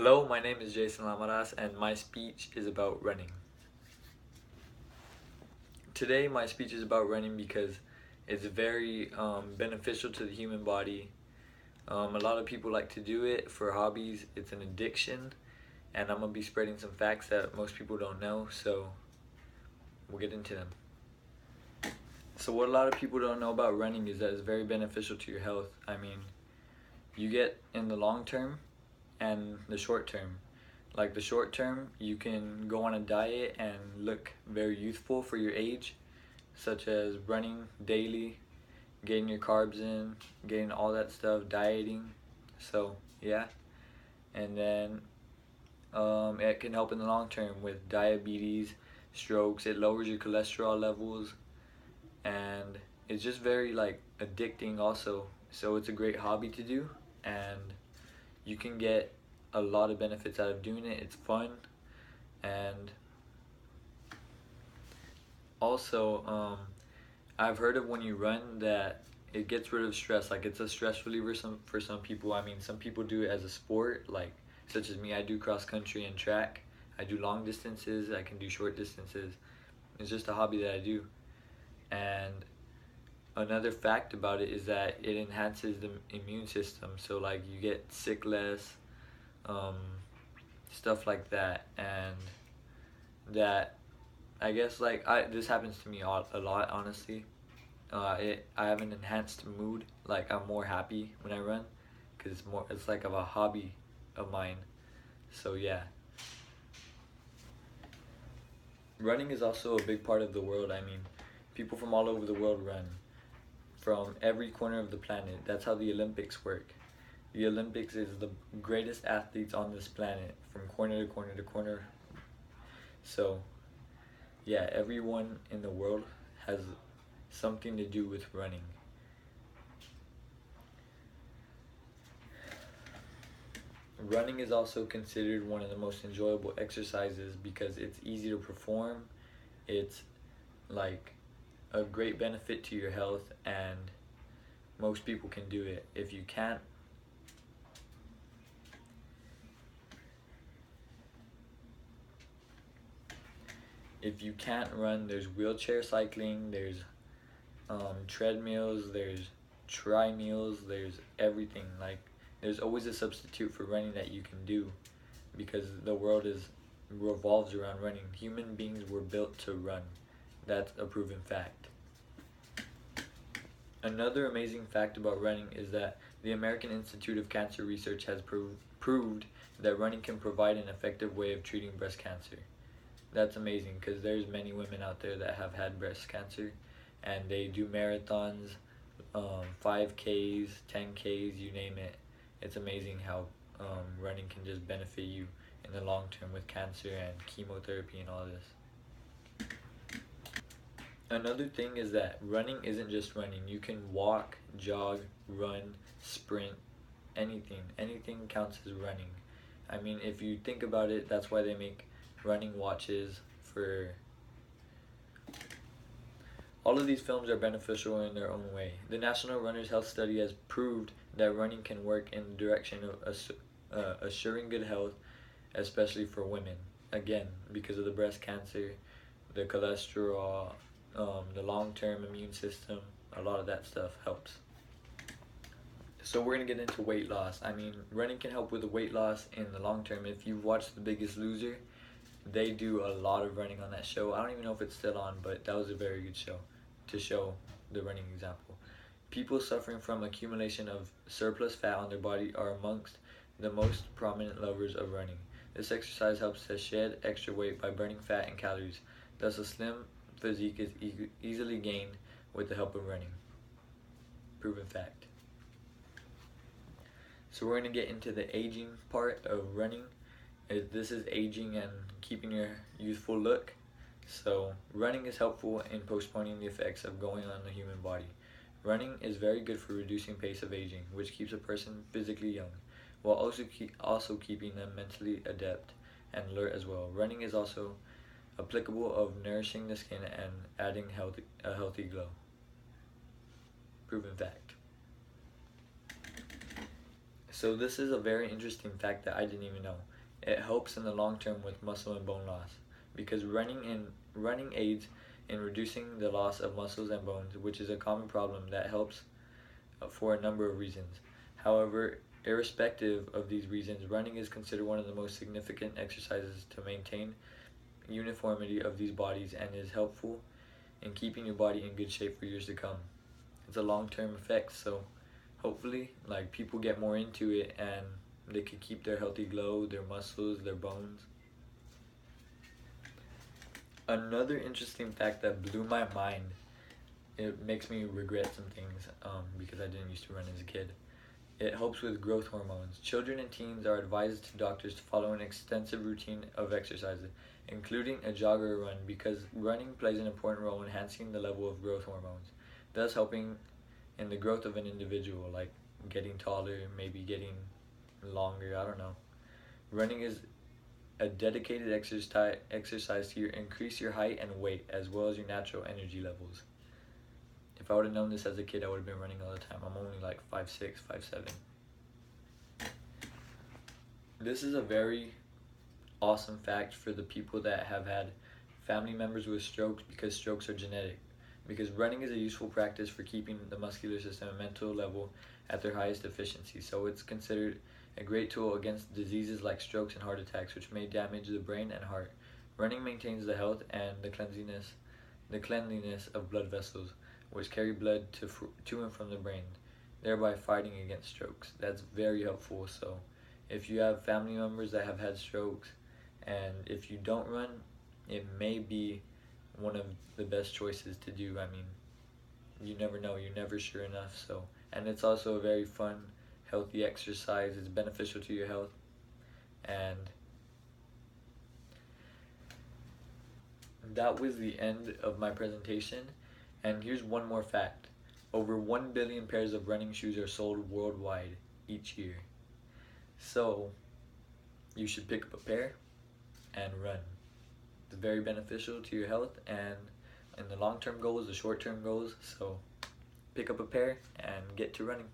Hello, my name is Jason Lamaras, and my speech is about running. Today, my speech is about running because it's very beneficial to the human body. A lot of people like to do it for hobbies. It's an addiction, and I'm gonna be spreading some facts that most people don't know, so we'll get into them. So, what a lot of people don't know about running is that it's very beneficial to your health. I mean, you get in the long term and the short term. Like the short term, you can go on a diet and look very youthful for your age, such as running daily, getting your carbs in, getting all that stuff, dieting. So, yeah. And then it can help in the long term with diabetes, strokes. It lowers your cholesterol levels, and it's just very like addicting also. So, it's a great hobby to do, and you can get a lot of benefits out of doing it. It's fun, and also I've heard of when you run that it gets rid of stress. Like it's a stress reliever for some people. I mean, some people do it as a sport, like such as me. I do cross country and track. I do long distances. I can do short distances. It's just a hobby that I do. And another fact about it is that it enhances the immune system. So like you get sick less, um, stuff like that, and that I guess like this happens to me a lot, honestly. I have an enhanced mood. Like I'm more happy when I run, cause it's like of a hobby of mine. So yeah, running is also a big part of the world. I mean, people from all over the world run from every corner of the planet. That's how the Olympics work. The Olympics is the greatest athletes on this planet from corner to corner to corner. So yeah, everyone in the world has something to do with running. Running is also considered one of the most enjoyable exercises because it's easy to perform. It's like a great benefit to your health, and most people can do it. If you can't run, there's wheelchair cycling, there's treadmills, there's tri-meals, there's everything. Like there's always a substitute for running that you can do because the world is revolves around running. Human beings were built to run. That's a proven fact. Another amazing fact about running is that the American Institute of Cancer Research has proved that running can provide an effective way of treating breast cancer. That's amazing because there's many women out there that have had breast cancer, and they do marathons, 5Ks, 10Ks, you name it. It's amazing how running can just benefit you in the long term with cancer and chemotherapy and all this. Another thing is that running isn't just running. You can walk, jog, run, sprint, anything. Anything counts as running. I mean, if you think about it, that's why they make running watches for all of these films are beneficial in their own way. The National Runners Health Study has proved that running can work in the direction of assuring good health, especially for women. Again, because of the breast cancer, the cholesterol, the long-term immune system, a lot of that stuff helps. So we're gonna get into weight loss. I mean, running can help with the weight loss in the long term. If you've watched The Biggest Loser, they do a lot of running on that show. I don't even know if it's still on, but that was a very good show to show the running example. People suffering from accumulation of surplus fat on their body are amongst the most prominent lovers of running. This exercise helps to shed extra weight by burning fat and calories. Thus, a slim physique is easily gained with the help of running. Proven fact. So we're going to get into the aging part of running. This is aging and keeping your youthful look. So running is helpful in postponing the effects of going on the human body. Running is very good for reducing pace of aging, which keeps a person physically young, while also keeping them mentally adept and alert as well. Running is also applicable of nourishing the skin and adding a healthy glow. Proven fact. So this is a very interesting fact that I didn't even know. It helps in the long term with muscle and bone loss because running aids in reducing the loss of muscles and bones, which is a common problem that helps for a number of reasons. However, irrespective of these reasons, running is considered one of the most significant exercises to maintain uniformity of these bodies and is helpful in keeping your body in good shape for years to come. It's a long-term effect, so hopefully like people get more into it and they can keep their healthy glow, their muscles, their bones. Another interesting fact that blew my mind, it makes me regret some things because I didn't used to run as a kid. It helps with growth hormones. Children and teens are advised to doctors to follow an extensive routine of exercises, including a jog or a run, because running plays an important role in enhancing the level of growth hormones, thus helping in the growth of an individual, like getting taller, maybe getting longer, I don't know. Running is a dedicated exercise to increase your height and weight as well as your natural energy levels. If I would have known this as a kid, I would have been running all the time. I'm only like 5'6", 5'7". This is a very awesome fact for the people that have had family members with strokes because strokes are genetic. Because running is a useful practice for keeping the muscular system and mental level at their highest efficiency. So it's considered a great tool against diseases like strokes and heart attacks, which may damage the brain and heart. Running maintains the health and the cleanliness of blood vessels, which carry blood to and from the brain, thereby fighting against strokes. That's very helpful. So if you have family members that have had strokes, and if you don't run, it may be one of the best choices to do. I mean, you never know, you're never sure enough. So, and it's also a very fun, healthy exercise. It's beneficial to your health. And that was the end of my presentation. And here's one more fact. Over 1 billion pairs of running shoes are sold worldwide each year. So you should pick up a pair and run. It's very beneficial to your health and in the long-term goals, the short-term goals. So pick up a pair and get to running.